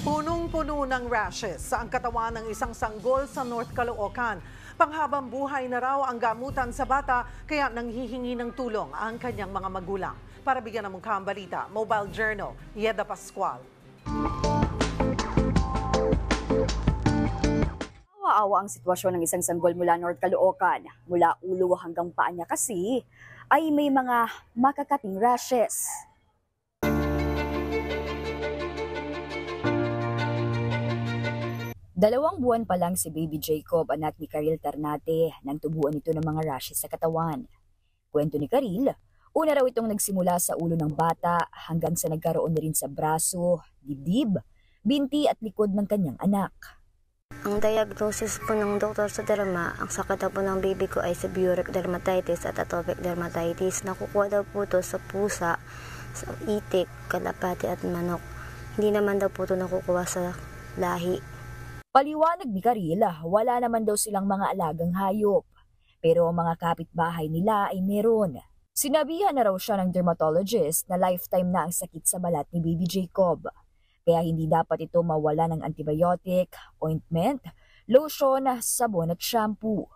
Punong-puno ng rashes sa ang katawan ng isang sanggol sa North Caloocan. Panghabang buhay na raw ang gamutan sa bata kaya nanghihingi ng tulong ang kanyang mga magulang. Para bigyan ng mukha ang balita, Mobile Journal, Yeda Pascual. Awa-awa ang sitwasyon ng isang sanggol mula North Caloocan. Mula ulo hanggang paa niya kasi ay may mga makakating rashes. Dalawang buwan pa lang si Baby Jacob, anak ni Karil Ternate, nang tubuan ito ng mga rashes sa katawan. Kwento ni Karil, una raw itong nagsimula sa ulo ng bata hanggang sa nagkaroon na rin sa braso, dibdib, binti at likod ng kanyang anak. Ang diagnosis po ng doktor sa derma, ang sakit po ng baby ko ay seborrheic dermatitis at atopic dermatitis. Nakukuha daw po ito sa pusa, sa itik, kalapati at manok. Hindi naman daw po ito nakukuha sa lahi. Paliwanag ni Karil, wala naman daw silang mga alagang hayop. Pero ang mga kapitbahay nila ay meron. Sinabihan na raw siya ng dermatologist na lifetime na ang sakit sa balat ni Baby Jacob. Kaya hindi dapat ito mawala ng antibiotic, ointment, lotion, sabon at shampoo.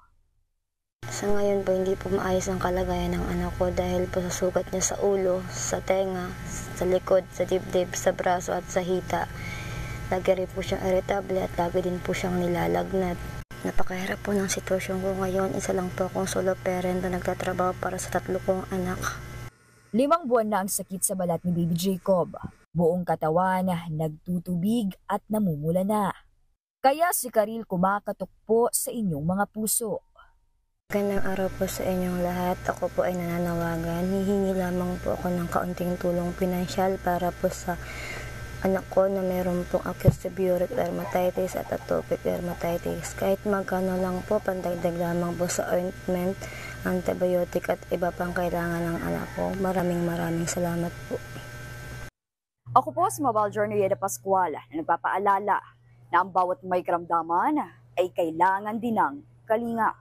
Sa ngayon po, hindi po maayos ang kalagayan ng anak ko dahil po sa sugat niya sa ulo, sa tenga, sa likod, sa dibdib, sa braso at sa hita. Lagi rin po siyang irritable at lagi din po siyang nilalagnat. Napakahirap po ng sitwasyon ko ngayon. Isa lang po akong solo parent na nagtatrabaho para sa 3 kong anak. 5 buwan na ang sakit sa balat ni Baby Jacob. Buong katawan, nagtutubig at namumula na. Kaya si Karil kumakatok po sa inyong mga puso. Magandang araw po sa inyong lahat. Ako po ay nananawagan. Hihingi lamang po ako ng kaunting tulong pinansyal para po sa anak ko na meron pong acute seborrheic dermatitis at atopic dermatitis. Kahit magkano lang po, pandagdag lamang po sa ointment, antibiotic at iba pang kailangan ng anak ko. Maraming salamat po. Ako po si Mobile Journal Yeda Pascual na nagpapaalala na ang bawat may karamdaman ay kailangan din ng kalinga.